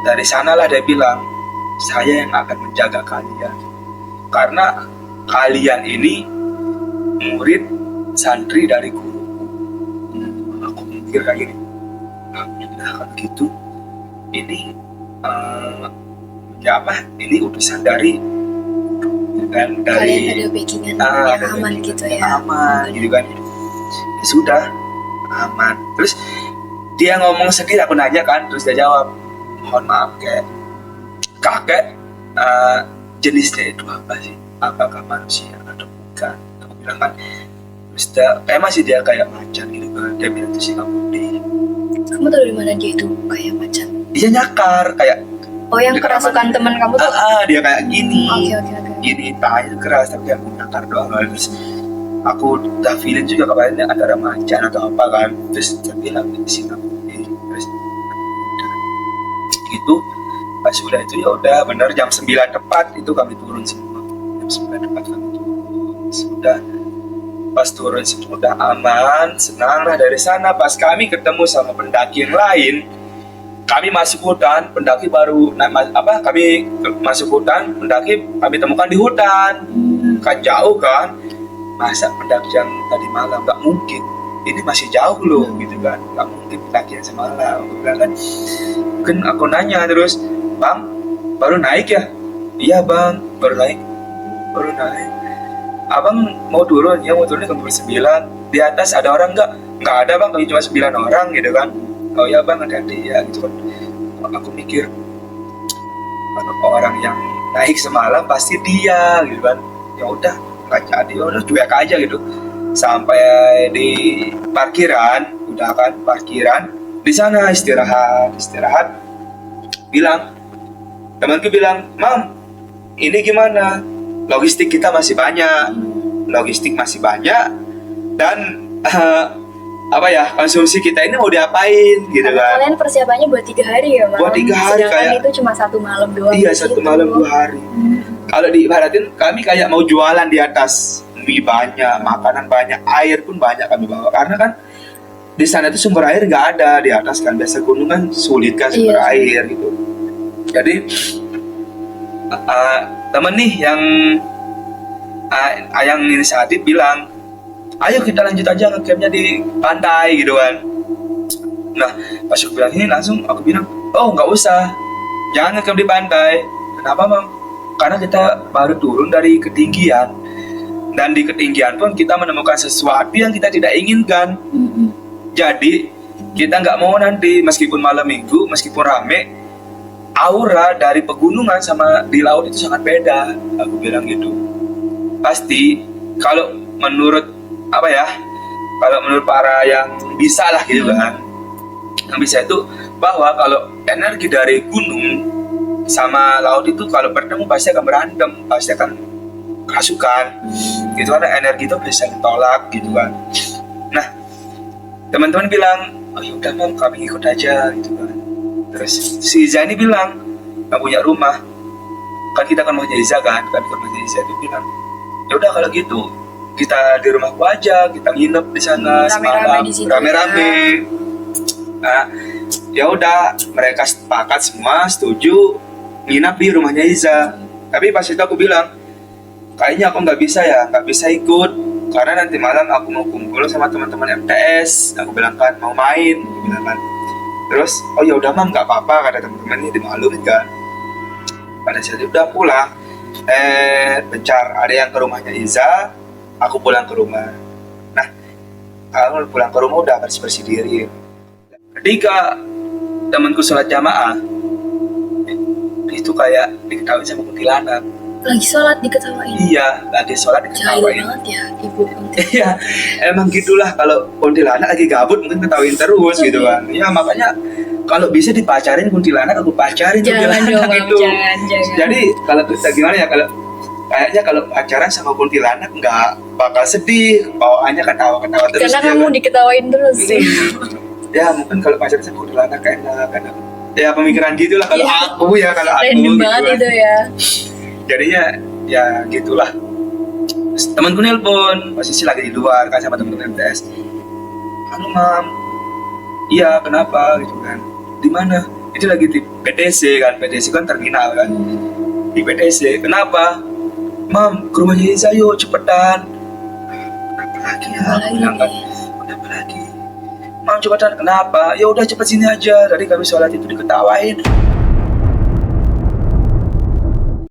Speaker 2: Dari sanalah dia bilang, saya yang akan menjaga kalian karena kalian ini murid santri dari guru. Aku mikir kayak gini, alhamdulillah kalau gitu ini ya apa, ini utusan dari kan, dari
Speaker 1: kalian ada backingan yang aman gitu ya.
Speaker 2: Aman gitu kan. Ya sudah, aman. Terus dia ngomong sedih, aku nanya kan, terus dia jawab, mohon maaf kakek jenisnya itu apa sih? Apakah manusia atau bukan? Aku bilang kan, terus masih dia kayak macan gitu kan. Dia bilang itu sih putih.
Speaker 1: Kamu tahu dari mana dia itu kayak macan?
Speaker 2: Dia nyakar kayak.
Speaker 1: Oh, yang kerasukan teman kamu tuh?
Speaker 2: Dia kayak gini.
Speaker 1: Oke.
Speaker 2: Gini, tanya keras tapi aku nyakar doang. Terus aku udah feeling juga kabarnya antara macan atau apa kan. Terus dia bilang di sini putih. Terus gitu. Pas udah itu ya udah benar jam 9 tepat itu kami turun semua. Jam 9 tepat kami turun. Sudah pas turun sudah aman, senang lah dari sana. Pas kami ketemu sama pendaki yang lain, kami masuk hutan, pendaki baru kami masuk hutan, pendaki kami temukan di hutan. Kan jauh kan, masa pendaki yang tadi malam, nggak mungkin, ini masih jauh loh gitu kan, nggak mungkin pendaki yang semalam kan. Aku nanya terus, bang baru naik ya? Iya bang, baru naik. Abang mau turun? Ya mau turun jam 9. Di atas ada orang nggak ada bang, kami cuma 9 orang gitu kan. Oh ya bang, hati-hati ya gitu kan. Aku mikir kalau orang yang naik semalam pasti dia gitu kan. Ya udah nggak jadi, ya udah cuek aja gitu. Sampai di parkiran, udah kan parkiran di sana istirahat. Temanku bilang, Mam, ini gimana? Logistik kita masih banyak, dan konsumsi kita ini mau diapain gitu
Speaker 1: karena
Speaker 2: kan.
Speaker 1: Kalian persiapannya buat 3 hari ya Bang?
Speaker 2: Buat 3 hari kayak
Speaker 1: itu cuma 1 malam doang.
Speaker 2: Iya, 1 malam 2 hari. Kalau diibaratin kami kayak mau jualan di atas. Mie banyak, makanan banyak, air pun banyak kami bawa. Karena kan di sana itu sumber air nggak ada di atas kan. Biasa gunung kan sulit kan sumber air gitu. Jadi temen nih yang inisiatif bilang, ayo kita lanjut aja ngecampnya di pantai gitu kan. Nah pas aku bilang ini langsung aku bilang, oh nggak usah, jangan ngecamp di pantai. Kenapa bang? Karena kita baru turun dari ketinggian Dan di ketinggian pun kita menemukan sesuatu yang kita tidak inginkan. Jadi kita nggak mau nanti meskipun malam minggu, meskipun rame, aura dari pegunungan sama di laut itu sangat beda. Aku bilang gitu. Pasti kalau menurut kalau menurut para yang bisa lah gitu kan, yang bisa itu bahwa kalau energi dari gunung sama laut itu kalau bertemu pasti akan berantem, pasti akan kerasukan gitu, karena energi itu bisa ditolak gitu kan. Nah, teman-teman bilang, oh yaudah mam, kami ikut aja gitu kan. Terus si Iza ini bilang, nggak punya rumah, kan kita kan rumahnya Iza kan, kami ke rumahnya Iza. Dia bilang, yaudah kalau gitu kita di rumahku aja, kita nginep di sana semalam, rame-rame. Nah, ya udah, mereka sepakat semua, setuju nginap di rumahnya Iza. Tapi pas itu aku bilang, kayaknya aku nggak bisa ikut karena nanti malam aku mau kumpul sama teman-teman MTS. Aku bilang kan mau main, aku bilang kan. Terus, oh ya udah mam, nggak apa-apa, kata teman-teman ini dimaklumin kan. Pada saat itu udah pulang, bencar ada yang ke rumahnya Iza, aku pulang ke rumah. Nah, kalau pulang ke rumah udah bersih-bersih diri. Ketika temanku sholat jamaah, itu kayak diketahui sama kuntilanak.
Speaker 1: Lagi sholat diketawain.
Speaker 2: Iya, lagi sholat
Speaker 1: Jahil
Speaker 2: diketawain.
Speaker 1: banget ya ibu.
Speaker 2: Iya, emang gitulah kalau kuntilanak lagi gabut mungkin ketawain terus gitu kan. Ya makanya kalau bisa dipacarin kuntilanak, aku pacarin
Speaker 1: Jangan
Speaker 2: kuntilanak
Speaker 1: dong,
Speaker 2: gitu.
Speaker 1: jangan.
Speaker 2: Jadi kalau kita gimana ya, kayaknya kalau pacaran sama kuntilanak nggak bakal sedih, bawaannya ketawa-ketawa terus.
Speaker 1: Karena
Speaker 2: dia
Speaker 1: kamu
Speaker 2: kan.
Speaker 1: diketawain terus sih.
Speaker 2: Ya mungkin kalau pacaran sama kuntilanak enak. Ya pemikiran gitulah kalau
Speaker 1: Iya.
Speaker 2: kalau aku
Speaker 1: Random
Speaker 2: gitu
Speaker 1: banget
Speaker 2: kan.
Speaker 1: itu ya.
Speaker 2: Jadinya ya gitulah. Terus temanku nelpon, posisi lagi di luar kan sama teman-teman MTS. Halo mam, iya kenapa gitu kan? Di mana? Itu lagi di PTC kan, PTC kan terminal kan. Di PTC, kenapa? Mam, ke rumahnya Iza yuk cepetan. Kenapa lagi ya?
Speaker 1: Apa lagi
Speaker 2: Bilang kan,
Speaker 1: nih?
Speaker 2: kenapa lagi? Mam cepetan, kenapa? Ya udah cepet sini aja. Tadi kami sholat itu diketawain.